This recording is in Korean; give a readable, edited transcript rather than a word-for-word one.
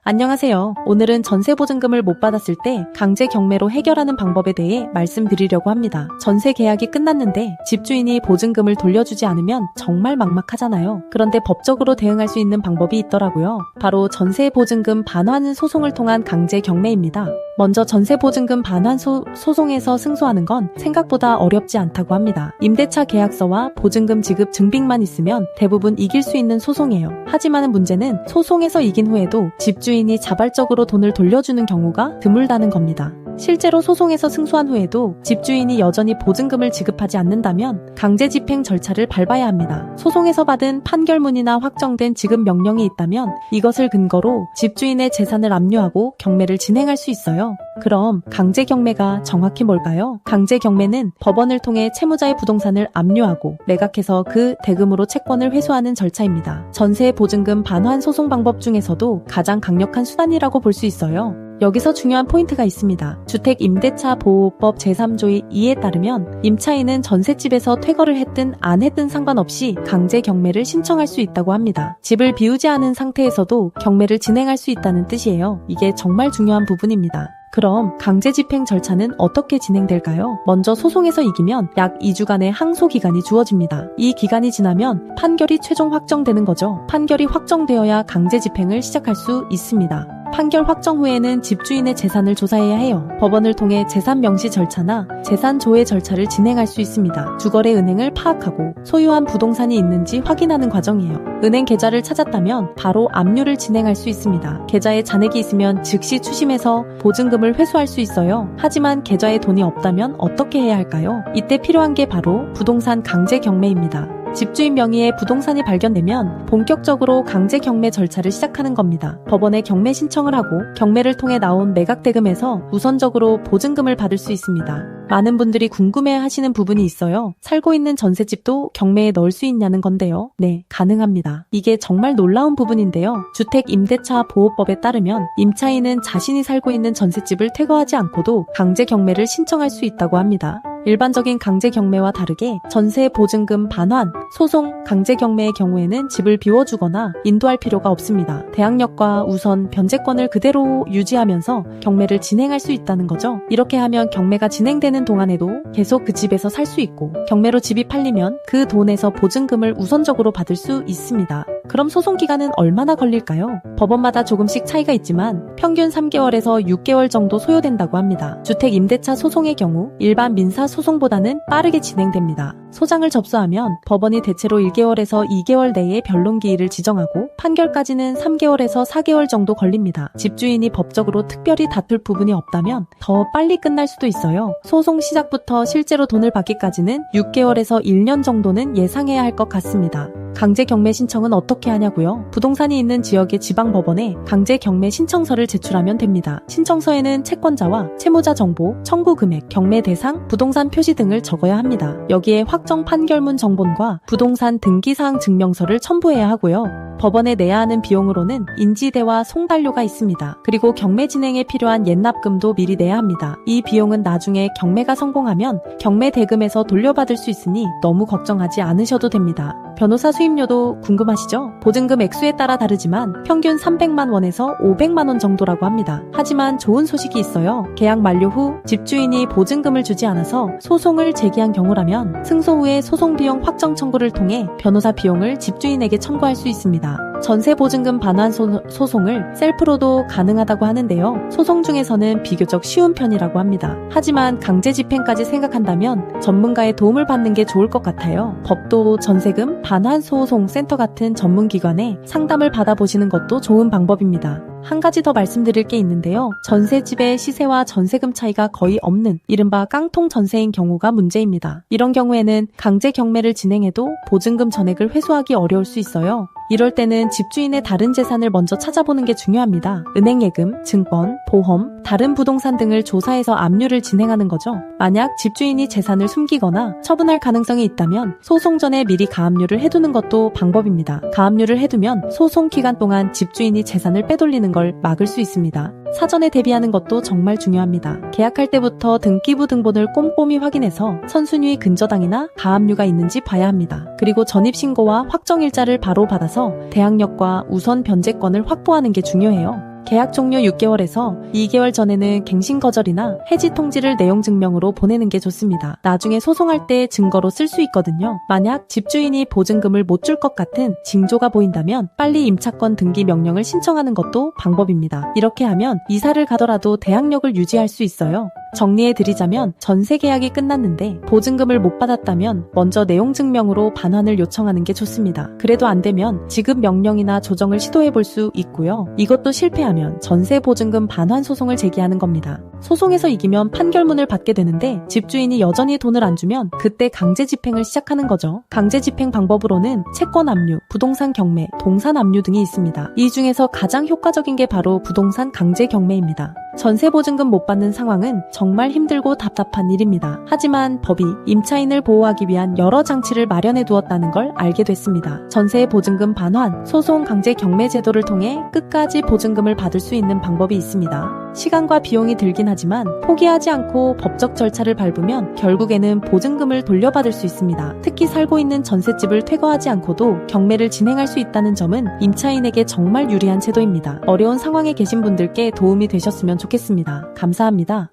안녕하세요. 오늘은 전세보증금을 못 받았을 때 강제 경매로 해결하는 방법에 대해 말씀드리려고 합니다. 전세 계약이 끝났는데 집주인이 보증금을 돌려주지 않으면 정말 막막하잖아요. 그런데 법적으로 대응할 수 있는 방법이 있더라고요. 바로 전세보증금 반환 소송을 통한 강제 경매입니다. 먼저 전세보증금 반환 소송에서 승소하는 건 생각보다 어렵지 않다고 합니다. 임대차 계약서와 보증금 지급 증빙만 있으면 대부분 이길 수 있는 소송이에요. 하지만 문제는 소송에서 이긴 후에도 집주인이 자발적으로 돈을 돌려주는 경우가 드물다는 겁니다. 실제로 소송에서 승소한 후에도 집주인이 여전히 보증금을 지급하지 않는다면 강제 집행 절차를 밟아야 합니다. 소송에서 받은 판결문이나 확정된 지급 명령이 있다면 이것을 근거로 집주인의 재산을 압류하고 경매를 진행할 수 있어요. 그럼 강제 경매가 정확히 뭘까요? 강제 경매는 법원을 통해 채무자의 부동산을 압류하고 매각해서 그 대금으로 채권을 회수하는 절차입니다. 전세 보증금 반환 소송 방법 중에서도 가장 강력한 수단이라고 볼 수 있어요. 여기서 중요한 포인트가 있습니다. 주택임대차보호법 제3조의 2에 따르면 임차인은 전셋집에서 퇴거를 했든 안 했든 상관없이 강제 경매를 신청할 수 있다고 합니다. 집을 비우지 않은 상태에서도 경매를 진행할 수 있다는 뜻이에요. 이게 정말 중요한 부분입니다. 그럼 강제 집행 절차는 어떻게 진행될까요? 먼저 소송에서 이기면 약 2주간의 항소 기간이 주어집니다. 이 기간이 지나면 판결이 최종 확정되는 거죠. 판결이 확정되어야 강제 집행을 시작할 수 있습니다. 판결 확정 후에는 집주인의 재산을 조사해야 해요. 법원을 통해 재산 명시 절차나 재산 조회 절차를 진행할 수 있습니다. 주거래 은행을 파악하고 소유한 부동산이 있는지 확인하는 과정이에요. 은행 계좌를 찾았다면 바로 압류를 진행할 수 있습니다. 계좌에 잔액이 있으면 즉시 추심해서 보증금을 회수할 수 있어요. 하지만 계좌에 돈이 없다면 어떻게 해야 할까요? 이때 필요한 게 바로 부동산 강제 경매입니다. 집주인 명의의 부동산이 발견되면 본격적으로 강제 경매 절차를 시작하는 겁니다. 법원에 경매 신청을 하고 경매를 통해 나온 매각 대금에서 우선적으로 보증금을 받을 수 있습니다. 많은 분들이 궁금해하시는 부분이 있어요. 살고 있는 전셋집도 경매에 넣을 수 있냐는 건데요. 네, 가능합니다. 이게 정말 놀라운 부분인데요. 주택임대차보호법에 따르면 임차인은 자신이 살고 있는 전셋집을 퇴거하지 않고도 강제 경매를 신청할 수 있다고 합니다. 일반적인 강제 경매와 다르게 전세 보증금 반환, 소송, 강제 경매의 경우에는 집을 비워주거나 인도할 필요가 없습니다. 대항력과 우선, 변제권을 그대로 유지하면서 경매를 진행할 수 있다는 거죠. 이렇게 하면 경매가 진행되는 동안에도 계속 그 집에서 살 수 있고 경매로 집이 팔리면 그 돈에서 보증금을 우선적으로 받을 수 있습니다. 그럼 소송 기간은 얼마나 걸릴까요? 법원마다 조금씩 차이가 있지만 평균 3개월에서 6개월 정도 소요된다고 합니다. 주택임대차 소송의 경우 일반 민사 소송보다는 빠르게 진행됩니다. 소장을 접수하면 법원이 대체로 1개월에서 2개월 내에 변론기일을 지정하고 판결까지는 3개월에서 4개월 정도 걸립니다. 집주인이 법적으로 특별히 다툴 부분이 없다면 더 빨리 끝날 수도 있어요. 소송 시작부터 실제로 돈을 받기까지는 6개월에서 1년 정도는 예상해야 할 것 같습니다. 강제 경매 신청은 어떻게 하냐고요? 부동산이 있는 지역의 지방법원에 강제 경매 신청서를 제출하면 됩니다. 신청서에는 채권자와 채무자 정보, 청구 금액, 경매 대상, 부동산 표시 등을 적어야 합니다. 여기에 확정 판결문 정본과 부동산 등기사항 증명서를 첨부해야 하고요. 법원에 내야 하는 비용으로는 인지대와 송달료가 있습니다. 그리고 경매 진행에 필요한 옛납금도 미리 내야 합니다. 이 비용은 나중에 경매가 성공하면 경매 대금에서 돌려받을 수 있으니 너무 걱정하지 않으셔도 됩니다. 변호사 수임료도 궁금하시죠? 보증금 액수에 따라 다르지만 평균 300만 원에서 500만 원 정도라고 합니다. 하지만 좋은 소식이 있어요. 계약 만료 후 집주인이 보증금을 주지 않아서 소송을 제기한 경우라면 승소 후에 소송 비용 확정 청구를 통해 변호사 비용을 집주인에게 청구할 수 있습니다. 전세 보증금 반환 소송을 셀프로도 가능하다고 하는데요. 소송 중에서는 비교적 쉬운 편이라고 합니다. 하지만 강제 집행까지 생각한다면 전문가의 도움을 받는 게 좋을 것 같아요. 법도 전세금 반환 소송 센터 같은 전문기관에 상담을 받아보시는 것도 좋은 방법입니다. 한 가지 더 말씀드릴 게 있는데요. 전세집의 시세와 전세금 차이가 거의 없는 이른바 깡통 전세인 경우가 문제입니다. 이런 경우에는 강제 경매를 진행해도 보증금 전액을 회수하기 어려울 수 있어요. 이럴 때는 집주인의 다른 재산을 먼저 찾아보는 게 중요합니다. 은행 예금, 증권, 보험, 다른 부동산 등을 조사해서 압류를 진행하는 거죠. 만약 집주인이 재산을 숨기거나 처분할 가능성이 있다면 소송 전에 미리 가압류를 해두는 것도 방법입니다. 가압류를 해두면 소송 기간 동안 집주인이 재산을 빼돌리는 걸 막을 수 있습니다. 사전에 대비하는 것도 정말 중요합니다. 계약할 때부터 등기부 등본을 꼼꼼히 확인해서 선순위 근저당이나 가압류가 있는지 봐야 합니다. 그리고 전입신고와 확정일자를 바로 받아서 대항력과 우선 변제권을 확보하는 게 중요해요. 계약 종료 6개월에서 2개월 전에는 갱신 거절이나 해지 통지를 내용 증명으로 보내는 게 좋습니다. 나중에 소송할 때 증거로 쓸 수 있거든요. 만약 집주인이 보증금을 못 줄 것 같은 징조가 보인다면 빨리 임차권 등기 명령을 신청하는 것도 방법입니다. 이렇게 하면 이사를 가더라도 대항력을 유지할 수 있어요. 정리해드리자면 전세 계약이 끝났는데 보증금을 못 받았다면 먼저 내용 증명으로 반환을 요청하는 게 좋습니다. 그래도 안 되면 지급 명령이나 조정을 시도해볼 수 있고요. 이것도 실패하면 전세 보증금 반환 소송을 제기하는 겁니다. 소송에서 이기면 판결문을 받게 되는데 집주인이 여전히 돈을 안 주면 그때 강제 집행을 시작하는 거죠. 강제 집행 방법으로는 채권 압류, 부동산 경매, 동산 압류 등이 있습니다. 이 중에서 가장 효과적인 게 바로 부동산 강제 경매입니다. 전세 보증금 못 받는 상황은 정말 힘들고 답답한 일입니다. 하지만 법이 임차인을 보호하기 위한 여러 장치를 마련해 두었다는 걸 알게 됐습니다. 전세 보증금 반환, 소송 강제 경매 제도를 통해 끝까지 보증금을 받을 수 있는 방법이 있습니다. 시간과 비용이 들긴 하지만 포기하지 않고 법적 절차를 밟으면 결국에는 보증금을 돌려받을 수 있습니다. 특히 살고 있는 전셋집을 퇴거하지 않고도 경매를 진행할 수 있다는 점은 임차인에게 정말 유리한 제도입니다. 어려운 상황에 계신 분들께 도움이 되셨으면 좋겠습니다. 감사합니다.